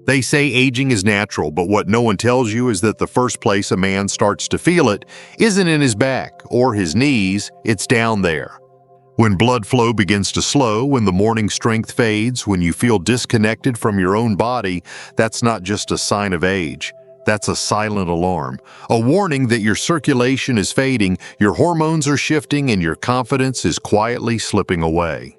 They say aging is natural, but what no one tells you is that the first place a man starts to feel it isn't in his back or his knees, it's down there. When blood flow begins to slow, when the morning strength fades, when you feel disconnected from your own body, that's not just a sign of age. That's a silent alarm, a warning that your circulation is fading, your hormones are shifting, and your confidence is quietly slipping away.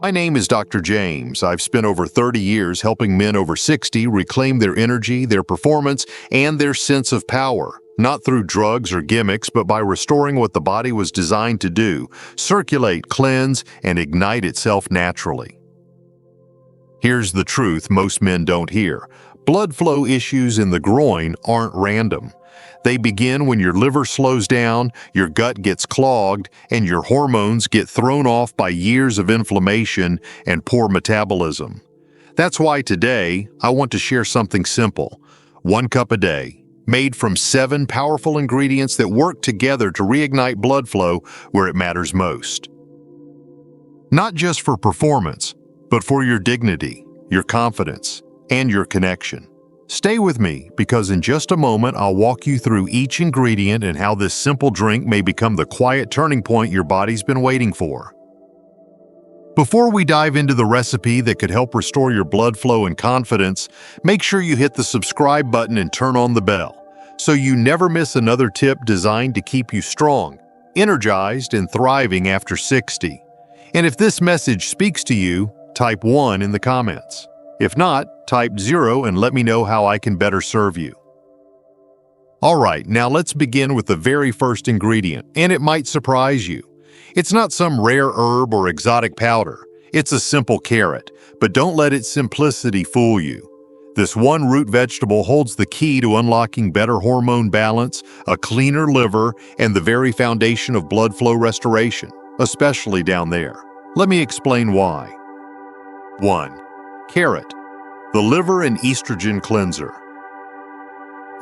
My name is Dr. James. I've spent over 30 years helping men over 60 reclaim their energy, their performance, and their sense of power. Not through drugs or gimmicks, but by restoring what the body was designed to do: circulate, cleanse, and ignite itself naturally. Here's the truth most men don't hear. Blood flow issues in the groin aren't random. They begin when your liver slows down, your gut gets clogged, and your hormones get thrown off by years of inflammation and poor metabolism. That's why today I want to share something simple: 1 cup a day, made from 7 powerful ingredients that work together to reignite blood flow where it matters most. Not just for performance, but for your dignity, your confidence, and your connection. Stay with me, because in just a moment I'll walk you through each ingredient and how this simple drink may become the quiet turning point your body's been waiting for. Before we dive into the recipe that could help restore your blood flow and confidence, make sure you hit the subscribe button and turn on the bell, so you never miss another tip designed to keep you strong, energized, and thriving after 60. And if this message speaks to you, type 1 in the comments. If not, type 0 and let me know how I can better serve you. Alright, now let's begin with the very first ingredient, and it might surprise you. It's not some rare herb or exotic powder. It's a simple carrot, but don't let its simplicity fool you. This one root vegetable holds the key to unlocking better hormone balance, a cleaner liver, and the very foundation of blood flow restoration, especially down there. Let me explain why. 1. Carrot, the liver and estrogen cleanser.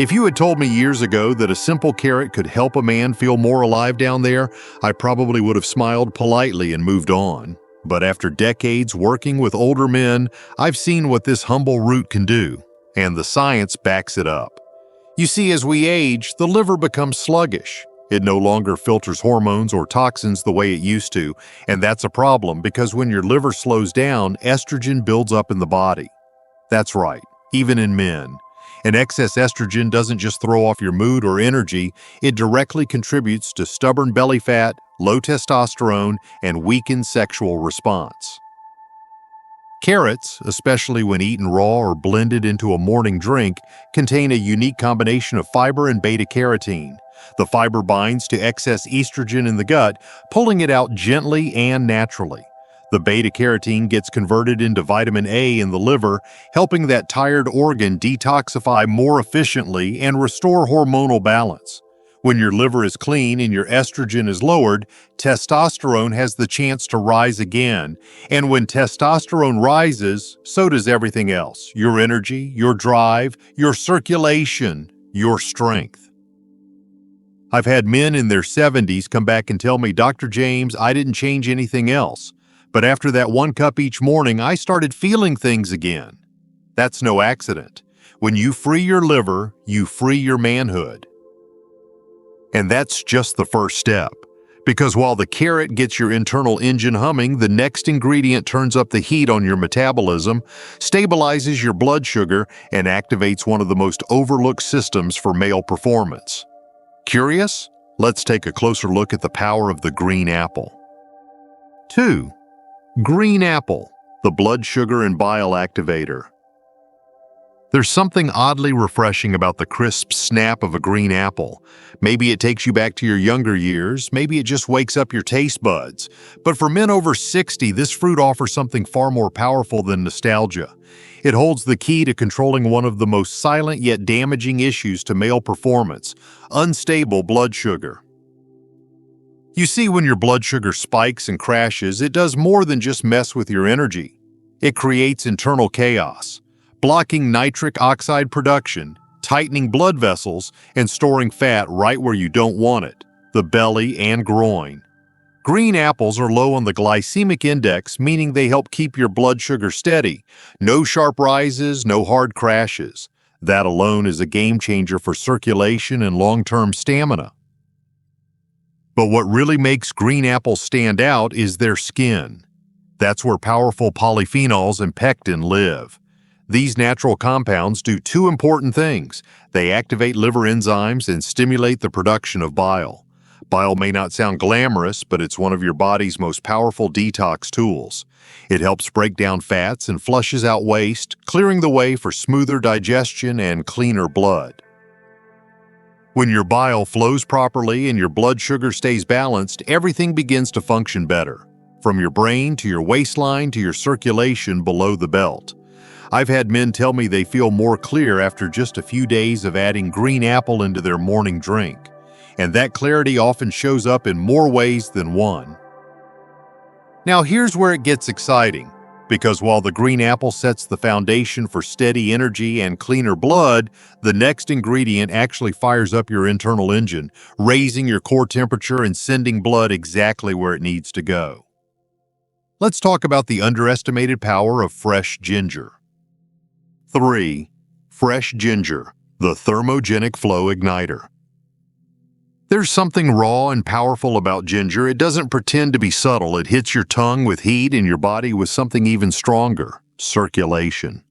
If you had told me years ago that a simple carrot could help a man feel more alive down there, I probably would have smiled politely and moved on. But after decades working with older men, I've seen what this humble root can do, and the science backs it up. You see, as we age, the liver becomes sluggish. It no longer filters hormones or toxins the way it used to, and that's a problem because when your liver slows down, estrogen builds up in the body. That's right, even in men. And excess estrogen doesn't just throw off your mood or energy, it directly contributes to stubborn belly fat, low testosterone, and weakened sexual response. Carrots, especially when eaten raw or blended into a morning drink, contain a unique combination of fiber and beta-carotene. The fiber binds to excess estrogen in the gut, pulling it out gently and naturally. The beta-carotene gets converted into vitamin A in the liver, helping that tired organ detoxify more efficiently and restore hormonal balance. When your liver is clean and your estrogen is lowered, testosterone has the chance to rise again. And when testosterone rises, so does everything else: your energy, your drive, your circulation, your strength. I've had men in their 70s come back and tell me, "Dr. James, I didn't change anything else. But after that 1 cup each morning, I started feeling things again." That's no accident. When you free your liver, you free your manhood. And that's just the first step. Because while the carrot gets your internal engine humming, the next ingredient turns up the heat on your metabolism, stabilizes your blood sugar, and activates one of the most overlooked systems for male performance. Curious? Let's take a closer look at the power of the green apple. 2. Green apple, the blood sugar and bile activator. There's something oddly refreshing about the crisp snap of a green apple. Maybe it takes you back to your younger years, maybe it just wakes up your taste buds. But for men over 60, this fruit offers something far more powerful than nostalgia. It holds the key to controlling one of the most silent yet damaging issues to male performance: unstable blood sugar. You see, when your blood sugar spikes and crashes, it does more than just mess with your energy. It creates internal chaos, blocking nitric oxide production, tightening blood vessels, and storing fat right where you don't want it: the belly and groin. Green apples are low on the glycemic index, meaning they help keep your blood sugar steady. No sharp rises, no hard crashes. That alone is a game changer for circulation and long-term stamina. But what really makes green apples stand out is their skin. That's where powerful polyphenols and pectin live. These natural compounds do two important things. They activate liver enzymes and stimulate the production of bile. Bile may not sound glamorous, but it's one of your body's most powerful detox tools. It helps break down fats and flushes out waste, clearing the way for smoother digestion and cleaner blood. When your bile flows properly and your blood sugar stays balanced, everything begins to function better, from your brain to your waistline to your circulation below the belt. I've had men tell me they feel more clear after just a few days of adding green apple into their morning drink, and that clarity often shows up in more ways than one. Now here's where it gets exciting, because while the green apple sets the foundation for steady energy and cleaner blood, the next ingredient actually fires up your internal engine, raising your core temperature and sending blood exactly where it needs to go. Let's talk about the underestimated power of fresh ginger. 3. Fresh ginger, the thermogenic flow igniter. There's something raw and powerful about ginger. It doesn't pretend to be subtle. It hits your tongue with heat and your body with something even stronger, circulation.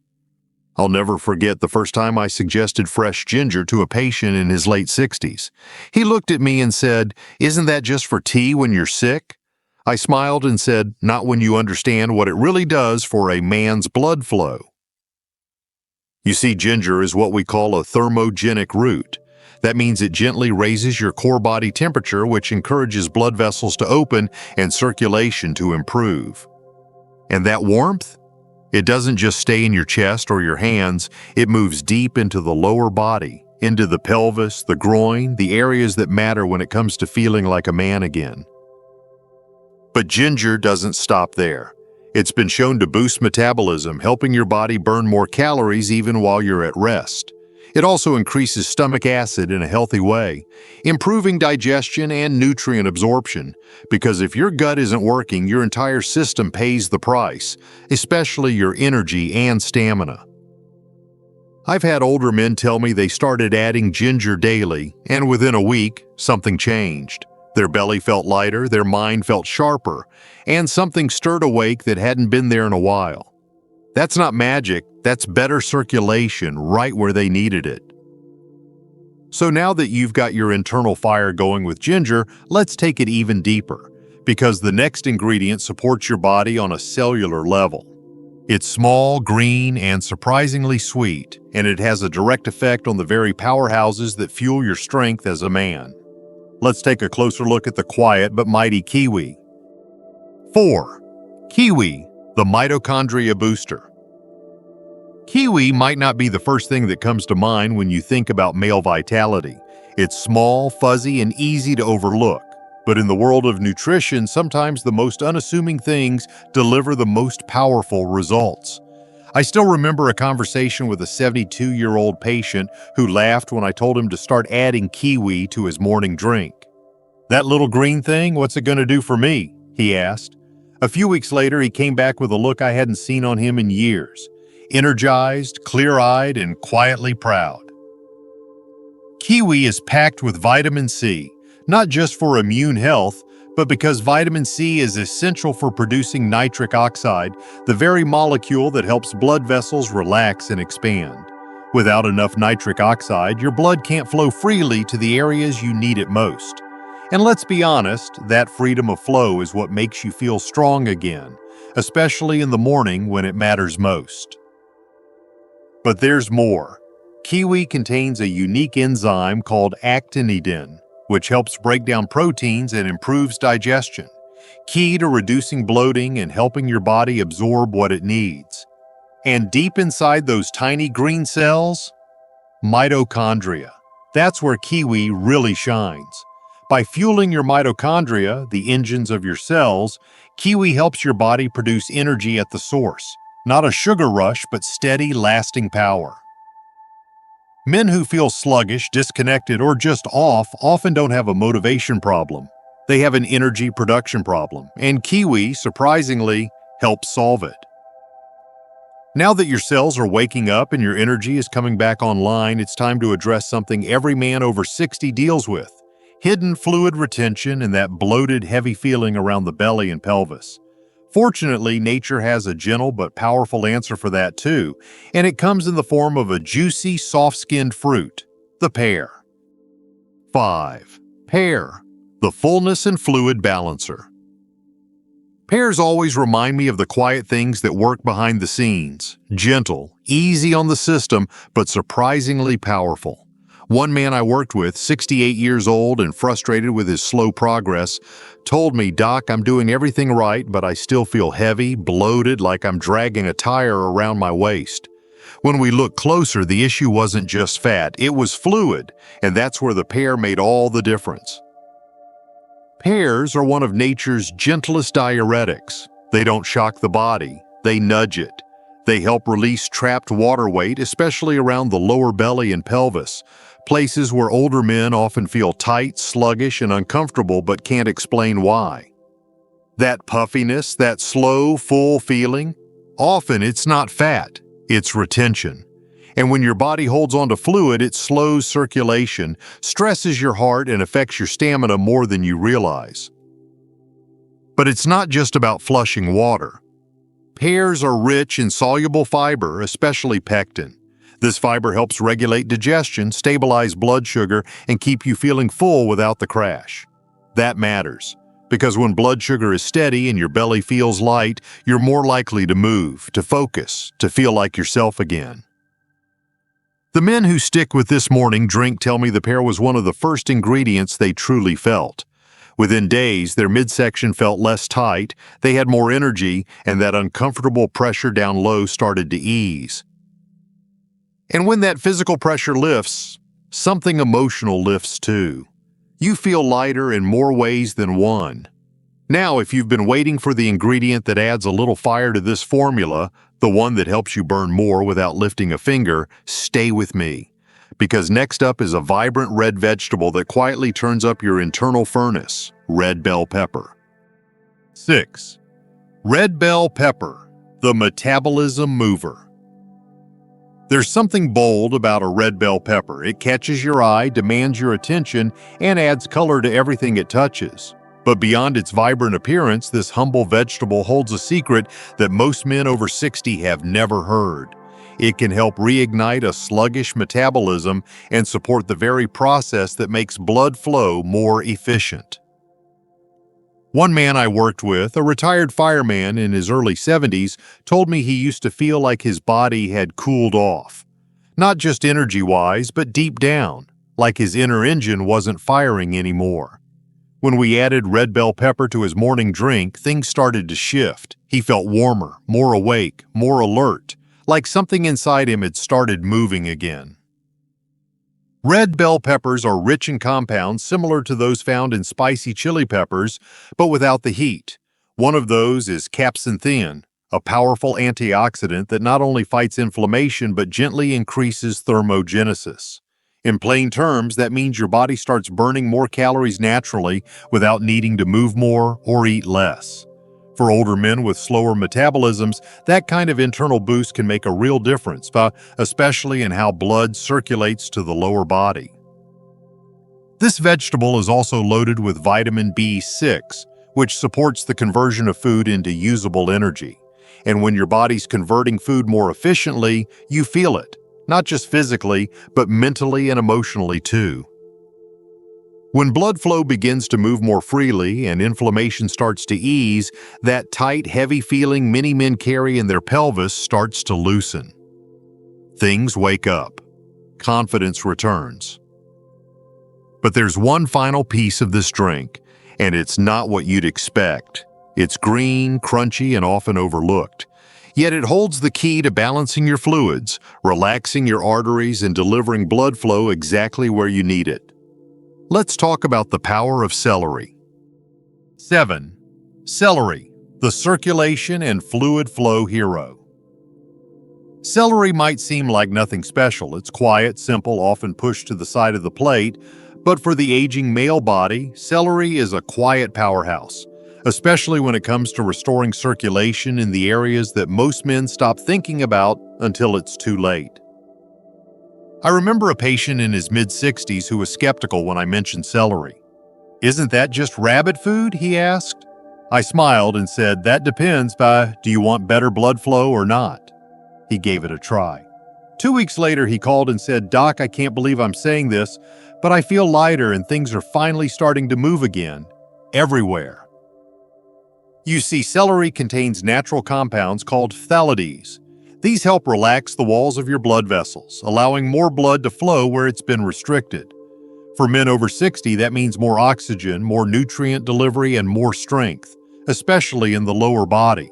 I'll never forget the first time I suggested fresh ginger to a patient in his late 60s. He looked at me and said, "Isn't that just for tea when you're sick?" I smiled and said, "Not when you understand what it really does for a man's blood flow." You see, ginger is what we call a thermogenic root. That means it gently raises your core body temperature, which encourages blood vessels to open and circulation to improve. And that warmth? It doesn't just stay in your chest or your hands, it moves deep into the lower body, into the pelvis, the groin, the areas that matter when it comes to feeling like a man again. But ginger doesn't stop there. It's been shown to boost metabolism, helping your body burn more calories even while you're at rest. It also increases stomach acid in a healthy way, improving digestion and nutrient absorption, because if your gut isn't working, your entire system pays the price, especially your energy and stamina. I've had older men tell me they started adding ginger daily, and within a week, something changed. Their belly felt lighter, their mind felt sharper, and something stirred awake that hadn't been there in a while. That's not magic, that's better circulation right where they needed it. So now that you've got your internal fire going with ginger, let's take it even deeper, because the next ingredient supports your body on a cellular level. It's small, green, and surprisingly sweet, and it has a direct effect on the very powerhouses that fuel your strength as a man. Let's take a closer look at the quiet but mighty kiwi. 4. Kiwi, the mitochondria booster. Kiwi might not be the first thing that comes to mind when you think about male vitality. It's small, fuzzy, and easy to overlook. But in the world of nutrition, sometimes the most unassuming things deliver the most powerful results. I still remember a conversation with a 72-year-old patient who laughed when I told him to start adding kiwi to his morning drink. "That little green thing, what's it going to do for me?" he asked. A few weeks later, he came back with a look I hadn't seen on him in years. Energized, clear-eyed, and quietly proud. Kiwi is packed with vitamin C, not just for immune health, but because vitamin C is essential for producing nitric oxide, the very molecule that helps blood vessels relax and expand. Without enough nitric oxide, your blood can't flow freely to the areas you need it most. And let's be honest, that freedom of flow is what makes you feel strong again, especially in the morning when it matters most. But there's more. Kiwi contains a unique enzyme called actinidin, which helps break down proteins and improves digestion, key to reducing bloating and helping your body absorb what it needs. And deep inside those tiny green cells, mitochondria. That's where kiwi really shines. By fueling your mitochondria, the engines of your cells, kiwi helps your body produce energy at the source. Not a sugar rush, but steady, lasting power. Men who feel sluggish, disconnected, or just off often don't have a motivation problem. They have an energy production problem, and Kiwi, surprisingly, helps solve it. Now that your cells are waking up and your energy is coming back online, it's time to address something every man over 60 deals with: hidden fluid retention and that bloated, heavy feeling around the belly and pelvis. Fortunately, nature has a gentle but powerful answer for that too, and it comes in the form of a juicy, soft-skinned fruit, the pear. 5. Pear, the fullness and fluid balancer. Pears always remind me of the quiet things that work behind the scenes, gentle, easy on the system, but surprisingly powerful. One man I worked with, 68 years old and frustrated with his slow progress, told me, "Doc, I'm doing everything right, but I still feel heavy, bloated, like I'm dragging a tire around my waist." When we looked closer, the issue wasn't just fat, it was fluid, and that's where the pear made all the difference. Pears are one of nature's gentlest diuretics. They don't shock the body, they nudge it. They help release trapped water weight, especially around the lower belly and pelvis, places where older men often feel tight, sluggish, and uncomfortable but can't explain why. That puffiness, that slow, full feeling, often it's not fat, it's retention. And when your body holds onto fluid, it slows circulation, stresses your heart, and affects your stamina more than you realize. But it's not just about flushing water. Pears are rich in soluble fiber, especially pectin. This fiber helps regulate digestion, stabilize blood sugar, and keep you feeling full without the crash. That matters, because when blood sugar is steady and your belly feels light, you're more likely to move, to focus, to feel like yourself again. The men who stick with this morning drink tell me the pear was one of the first ingredients they truly felt. Within days, their midsection felt less tight, they had more energy, and that uncomfortable pressure down low started to ease. And when that physical pressure lifts, something emotional lifts too. You feel lighter in more ways than one. Now, if you've been waiting for the ingredient that adds a little fire to this formula, the one that helps you burn more without lifting a finger, stay with me. Because next up is a vibrant red vegetable that quietly turns up your internal furnace: red bell pepper. 6. Red bell pepper, the metabolism mover. There's something bold about a red bell pepper. It catches your eye, demands your attention, and adds color to everything it touches. But beyond its vibrant appearance, this humble vegetable holds a secret that most men over 60 have never heard. It can help reignite a sluggish metabolism and support the very process that makes blood flow more efficient. One man I worked with, a retired fireman in his early 70s, told me he used to feel like his body had cooled off. Not just energy-wise, but deep down, like his inner engine wasn't firing anymore. When we added red bell pepper to his morning drink, things started to shift. He felt warmer, more awake, more alert, like something inside him had started moving again. Red bell peppers are rich in compounds similar to those found in spicy chili peppers, but without the heat. One of those is capsaicin, a powerful antioxidant that not only fights inflammation but gently increases thermogenesis. In plain terms, that means your body starts burning more calories naturally without needing to move more or eat less. For older men with slower metabolisms, that kind of internal boost can make a real difference, especially in how blood circulates to the lower body. This vegetable is also loaded with vitamin B6, which supports the conversion of food into usable energy. And when your body's converting food more efficiently, you feel it, not just physically, but mentally and emotionally too. When blood flow begins to move more freely and inflammation starts to ease, that tight, heavy feeling many men carry in their pelvis starts to loosen. Things wake up. Confidence returns. But there's one final piece of this drink, and it's not what you'd expect. It's green, crunchy, and often overlooked. Yet it holds the key to balancing your fluids, relaxing your arteries, and delivering blood flow exactly where you need it. Let's talk about the power of celery. 7. Celery, the circulation and fluid flow hero. Celery might seem like nothing special. It's quiet, simple, often pushed to the side of the plate, But for the aging male body, celery is a quiet powerhouse, especially when it comes to restoring circulation in the areas that most men stop thinking about until it's too late. I remember a patient in his mid-60s who was skeptical when I mentioned celery. "Isn't that just rabbit food?" he asked. I smiled and said, "That depends, do you want better blood flow or not?" He gave it a try. 2 weeks later, he called and said, "Doc, I can't believe I'm saying this, but I feel lighter and things are finally starting to move again, everywhere." You see, celery contains natural compounds called phthalides. These help relax the walls of your blood vessels, allowing more blood to flow where it's been restricted. For men over 60, that means more oxygen, more nutrient delivery, and more strength, especially in the lower body.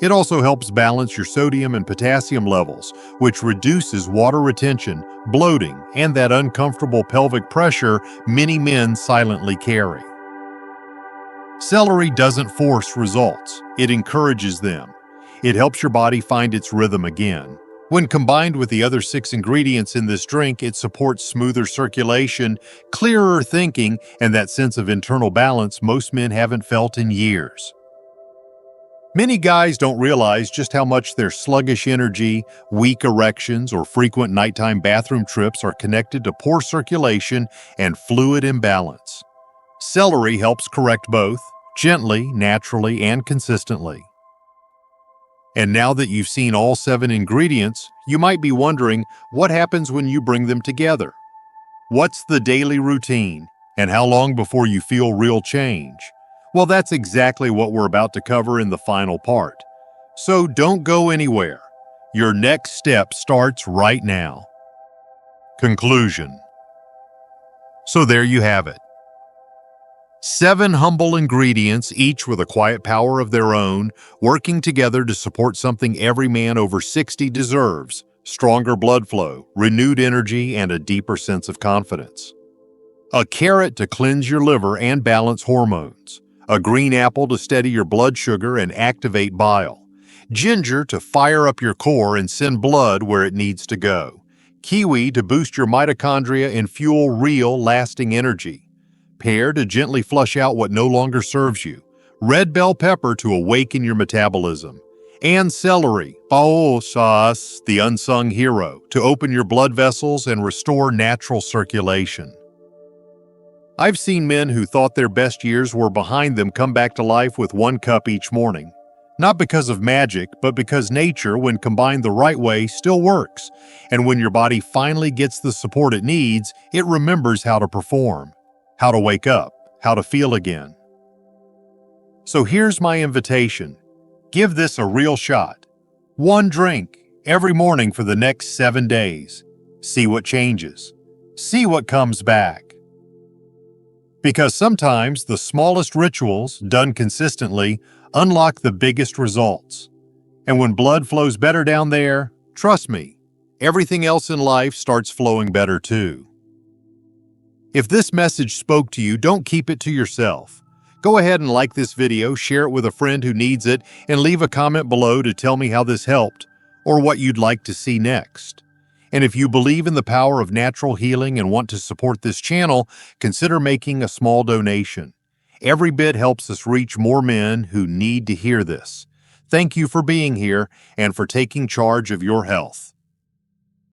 It also helps balance your sodium and potassium levels, which reduces water retention, bloating, and that uncomfortable pelvic pressure many men silently carry. Celery doesn't force results, it encourages them. It helps your body find its rhythm again. When combined with the other 6 ingredients in this drink, it supports smoother circulation, clearer thinking, and that sense of internal balance most men haven't felt in years. Many guys don't realize just how much their sluggish energy, weak erections, or frequent nighttime bathroom trips are connected to poor circulation and fluid imbalance. Celery helps correct both, gently, naturally, and consistently. And now that you've seen all 7 ingredients, you might be wondering what happens when you bring them together. What's the daily routine, and how long before you feel real change? Well, that's exactly what we're about to cover in the final part. So don't go anywhere. Your next step starts right now. Conclusion. So there you have it. 7 humble ingredients, each with a quiet power of their own, working together to support something every man over 60 deserves: stronger blood flow, renewed energy, and a deeper sense of confidence. A carrot to cleanse your liver and balance hormones. A green apple to steady your blood sugar and activate bile. Ginger to fire up your core and send blood where it needs to go. Kiwi to boost your mitochondria and fuel real, lasting energy. Pear to gently flush out what no longer serves you. Red bell pepper to awaken your metabolism. And celery, pao sauce, the unsung hero, to open your blood vessels and restore natural circulation. I've seen men who thought their best years were behind them come back to life with 1 cup each morning. Not because of magic, but because nature, when combined the right way, still works. And when your body finally gets the support it needs, it remembers how to perform, how to wake up, how to feel again. So here's my invitation. Give this a real shot. 1 drink every morning for the next 7 days. See what changes. See what comes back. Because sometimes the smallest rituals, done consistently, unlock the biggest results. And when blood flows better down there, trust me, everything else in life starts flowing better too. If this message spoke to you, don't keep it to yourself. Go ahead and like this video, share it with a friend who needs it, and leave a comment below to tell me how this helped or what you'd like to see next. And if you believe in the power of natural healing and want to support this channel, consider making a small donation. Every bit helps us reach more men who need to hear this. Thank you for being here and for taking charge of your health.